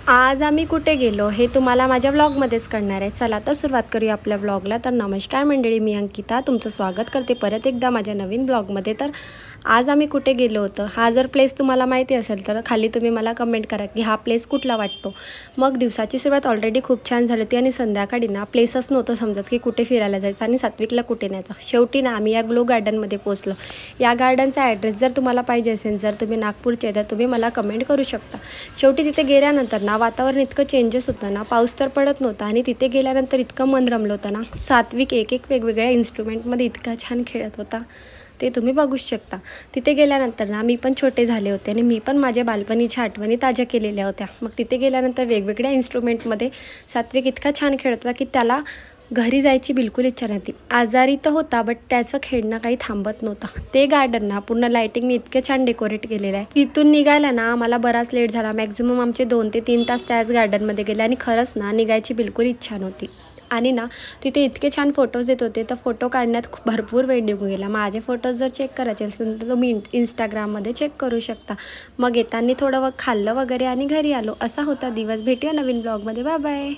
आज आम्ही कुठे गेलो हे तुम्हाला माझ्या व्लॉगमध्येच कळणार आहे। चला तर सुरुवात करूया आपल्या व्लॉगला। तर नमस्कार मंडळी, मी अंकिता तुमचं स्वागत करते परत एकदा माझ्या नवीन ब्लॉगमध्ये। तर आज आम्ही कुठे गेलो होतो, हा जर प्लेस तुम्हाला माहिती असेल तर खाली तुम्ही मला कमेंट करा की हा प्लेस कुठला वाटतो। मग दिवसाची सुरुवात ऑलरेडी खूप छान झाली होती आणि संध्याकाळी ना प्लेसच नव्हतं समजत की कुठे फिरायला जायचं आणि सात्विकला कुठे न्यायचं। शेवटी ना आम्ही या ग्लो गार्डनमध्ये पोहोचलो। या गार्डनचा ॲड्रेस जर तुम्हाला पाहिजे असेल, जर तुम्ही नागपूरचे तर तुम्ही मला कमेंट करू शकता। शेवटी तिथे गेल्यानंतर ना वातावरण इतकं चेंजेस होतं ना, पाऊस तर पडत नव्हता आणि तिथे गेल्यानंतर इतकं मन रमलं होतं ना। सात्विक एक वेगवेगळ्या इन्स्ट्रुमेंटमध्ये इतका छान खेळत होता, ते तुम्ही बघू शकता। तिथे गेल्यानंतर ना मी पण छोटे झाले होते आणि मी पण माझ्या बालपणीच्या आठवणी ताज्या केलेल्या होत्या। मग तिथे गेल्यानंतर वेगवेगळ्या इन्स्ट्रुमेंटमध्ये सात्विक इतका छान खेळत होता की त्याला घरी जायची बिलकुल इच्छा नव्हती। आजारी तर होता बट त्याचं खेळणं काही थांबत नव्हतं। ते गार्डन ना पूर्ण लाईटिंगने इतके छान डेकोरेट केलेलं आहे। तिथून निघायला ना आम्हाला बराच लेट झाला। मॅक्झिमम आमचे 2 ते 3 तास त्याच गार्डनमध्ये गेले आणि खरंच ना निघायची बिलकुल इच्छा नव्हती। आणि ना तिथे इतके छान फोटोज येत होते, तर फोटो काढण्यात भरपूर वेळ निघून गेला। माझे फोटोज जर चेक करायचे असेल तर तुम्ही इंस्टाग्राममध्ये चेक करू शकता। मग येताना थोडं खाल्लं वगैरे आणि घरी आलो। असा होता दिवस। भेटूया नवीन ब्लॉगमध्ये। Bye bye.